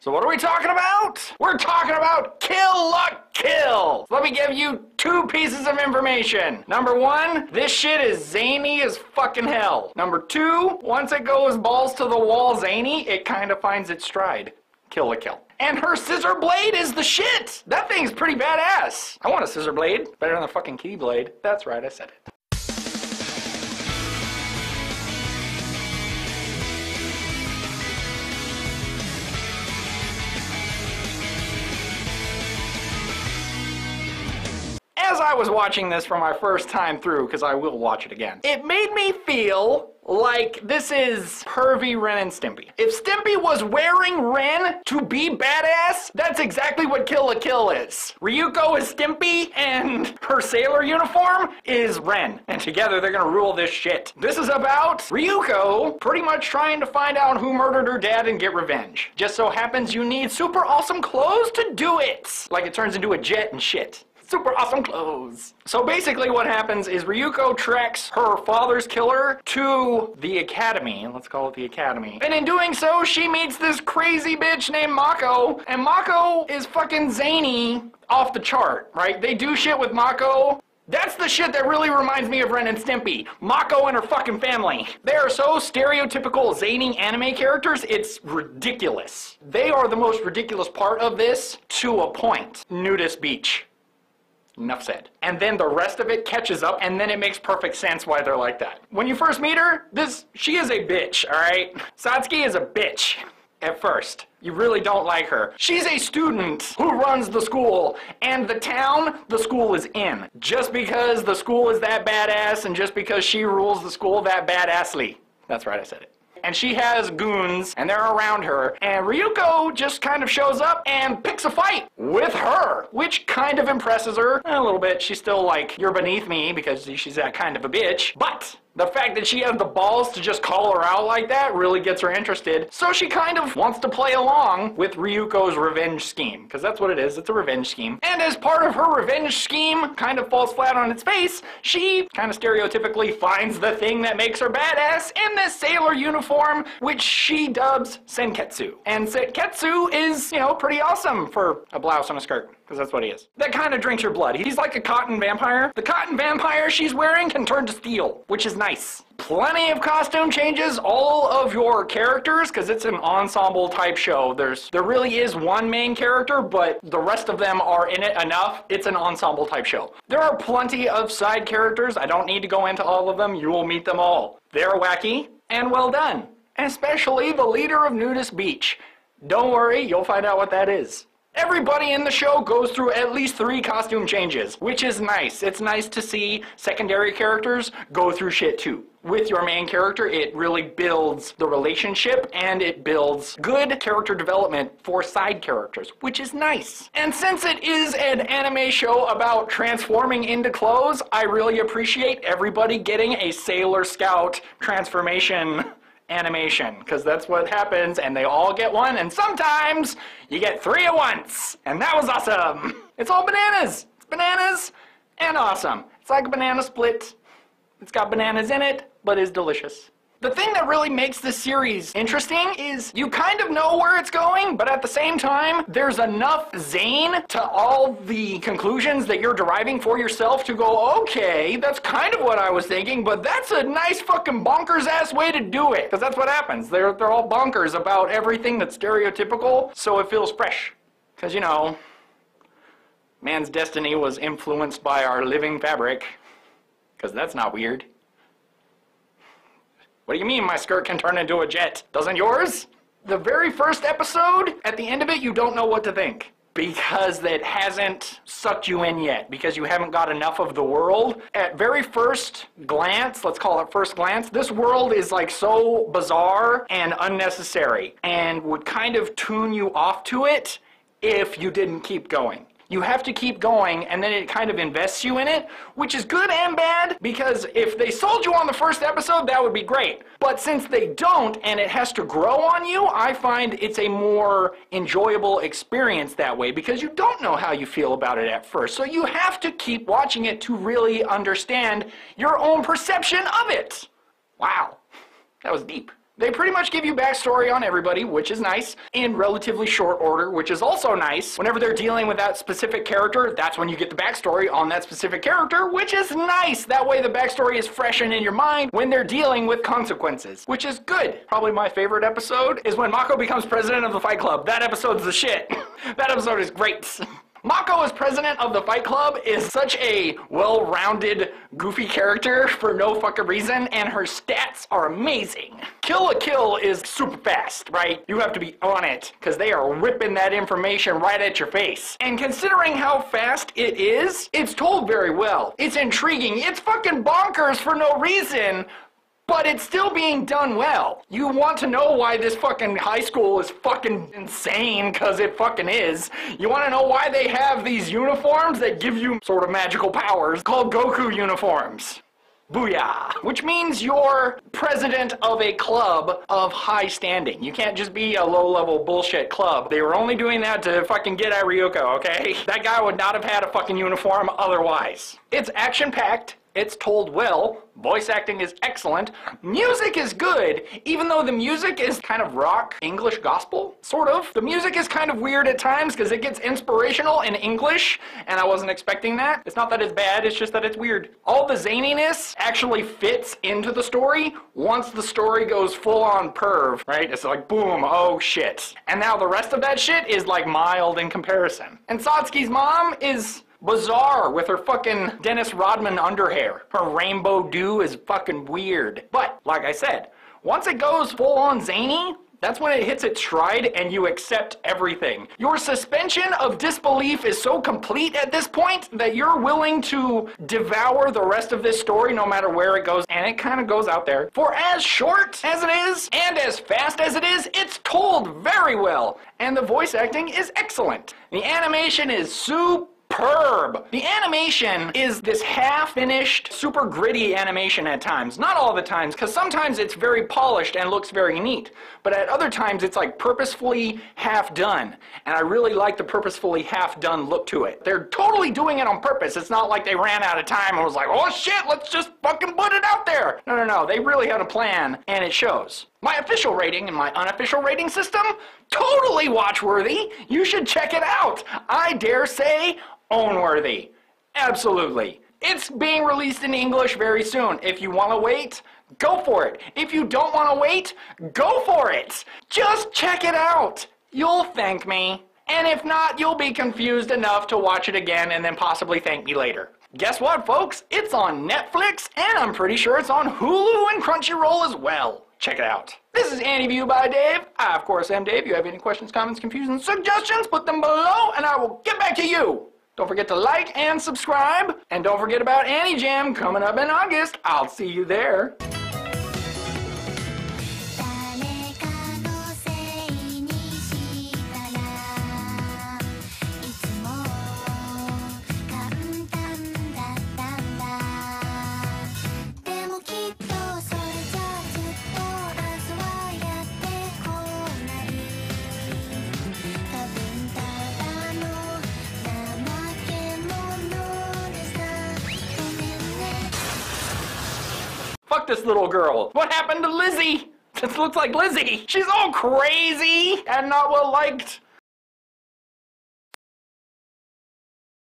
So what are we talking about? We're talking about Kill la Kill. Let me give you 2 pieces of information. Number 1, this shit is zany as fucking hell. Number 2, once it goes balls to the wall zany, it kind of finds its stride. Kill la Kill. And her scissor blade is the shit. That thing's pretty badass. I want a scissor blade. Better than the fucking keyblade. That's right, I said it. As I was watching this for my first time through, because I will watch it again, it made me feel like this is pervy Ren and Stimpy. If Stimpy was wearing Ren to be badass, that's exactly what Kill la Kill is. Ryuko is Stimpy, and her sailor uniform is Ren. And together they're gonna rule this shit. This is about Ryuko pretty much trying to find out who murdered her dad and get revenge. Just so happens you need super awesome clothes to do it. Like it turns into a jet and shit. Super awesome clothes. So basically what happens is Ryuko treks her father's killer to the academy. Let's call it the academy. And in doing so, she meets this crazy bitch named Mako. And Mako is fucking zany off the chart, right? They do shit with Mako. That's the shit that really reminds me of Ren and Stimpy. Mako and her fucking family. They are so stereotypical zany anime characters, it's ridiculous. They are the most ridiculous part of this to a point. Nudist beach. Enough said. And then the rest of it catches up, and then it makes perfect sense why they're like that. When you first meet her, she is a bitch, alright? Satsuki is a bitch. At first. You really don't like her. She's a student who runs the school, and the town the school is in. Just because the school is that badass, and just because she rules the school that badassly. That's right, I said it. And she has goons, and they're around her, and Ryuko just kind of shows up and picks a fight with her, which kind of impresses her a little bit. She's still like, you're beneath me, because she's that kind of a bitch, but the fact that she has the balls to just call her out like that really gets her interested, so she kind of wants to play along with Ryuko's revenge scheme, because that's what it is, it's a revenge scheme. And as part of her revenge scheme kind of falls flat on its face, she kind of stereotypically finds the thing that makes her badass in this sailor uniform, which she dubs Senketsu. And Senketsu is, you know, pretty awesome for a blouse and a skirt. Because that's what he is. That kind of drinks your blood. He's like a cotton vampire. The cotton vampire she's wearing can turn to steel, which is nice. Plenty of costume changes, all of your characters, because it's an ensemble type show. There really is one main character, but the rest of them are in it enough. It's an ensemble type show. There are plenty of side characters. I don't need to go into all of them. You will meet them all. They're wacky and well done. And especially the leader of Nudist Beach. Don't worry, you'll find out what that is. Everybody in the show goes through at least 3 costume changes, which is nice. It's nice to see secondary characters go through shit too. With your main character, it really builds the relationship and it builds good character development for side characters, which is nice. And since it is an anime show about transforming into clothes, I really appreciate everybody getting a Sailor Scout transformation animation, because that's what happens, and they all get one, and sometimes you get 3 at once, and that was awesome. It's all bananas. It's bananas and awesome. It's like a banana split. It's got bananas in it, but is delicious. The thing that really makes this series interesting is you kind of know where it's going, but at the same time, there's enough zane to all the conclusions that you're deriving for yourself to go, okay, that's kind of what I was thinking, but that's a nice fucking bonkers-ass way to do it. Because that's what happens. They're all bonkers about everything that's stereotypical, so it feels fresh. Because, you know, man's destiny was influenced by our living fabric. Because that's not weird. What do you mean my skirt can turn into a jet? Doesn't yours? The very first episode, at the end of it, you don't know what to think. Because it hasn't sucked you in yet. Because you haven't got enough of the world. At very first glance, let's call it first glance, this world is like so bizarre and unnecessary. And would kind of tune you off to it if you didn't keep going. You have to keep going, and then it kind of invests you in it, which is good and bad, because if they sold you on the first episode, that would be great. But since they don't, and it has to grow on you, I find it's a more enjoyable experience that way, because you don't know how you feel about it at first. So you have to keep watching it to really understand your own perception of it. Wow, that was deep. They pretty much give you backstory on everybody, which is nice, in relatively short order, which is also nice. Whenever they're dealing with that specific character, that's when you get the backstory on that specific character, which is nice. That way the backstory is fresh and in your mind when they're dealing with consequences, which is good. Probably my favorite episode is when Mako becomes president of the Fight Club. That episode's the shit. That episode is great. Mako as president of the Fight Club is such a well-rounded, goofy character for no fucking reason, and her stats are amazing. Kill la Kill is super fast, right? You have to be on it, because they are whipping that information right at your face. And considering how fast it is, it's told very well. It's intriguing. It's fucking bonkers for no reason, but it's still being done well. You want to know why this fucking high school is fucking insane, because it fucking is. You want to know why they have these uniforms that give you sort of magical powers called Goku uniforms. Booyah! Which means you're president of a club of high standing. You can't just be a low-level bullshit club. They were only doing that to fucking get at Ryuko, okay? That guy would not have had a fucking uniform otherwise. It's action-packed. It's told well, voice acting is excellent, music is good, even though the music is kind of rock, English gospel, sort of. The music is kind of weird at times because it gets inspirational in English, and I wasn't expecting that. It's not that it's bad, it's just that it's weird. All the zaniness actually fits into the story once the story goes full on perv, right? It's like, boom, oh shit. And now the rest of that shit is like mild in comparison. And Satsuki's mom is bizarre with her fucking Dennis Rodman underhair. Her rainbow dew is fucking weird. But, like I said, once it goes full on zany, that's when it hits its stride and you accept everything. Your suspension of disbelief is so complete at this point that you're willing to devour the rest of this story no matter where it goes, and it kind of goes out there. For as short as it is, and as fast as it is, it's told very well, and the voice acting is excellent. The animation is superb. The animation is this half-finished, super gritty animation at times. Not all the times, because sometimes it's very polished and looks very neat. But at other times, it's like purposefully half-done. And I really like the purposefully half-done look to it. They're totally doing it on purpose. It's not like they ran out of time and was like, oh shit, let's just fucking put it out there. No, no, no. They really had a plan, and it shows. My official rating and my unofficial rating system, totally watch-worthy. You should check it out. I dare say, own-worthy. Absolutely. It's being released in English very soon. If you want to wait, go for it. If you don't want to wait, go for it. Just check it out. You'll thank me. And if not, you'll be confused enough to watch it again and then possibly thank me later. Guess what, folks? It's on Netflix, and I'm pretty sure it's on Hulu and Crunchyroll as well. Check it out. This is AniView by Dave. I, of course, am Dave. If you have any questions, comments, confusions, suggestions, put them below, and I will get back to you. Don't forget to like and subscribe. And don't forget about AniJam coming up in August. I'll see you there. Fuck this little girl. What happened to Lizzie? This looks like Lizzie. She's all crazy and not well liked.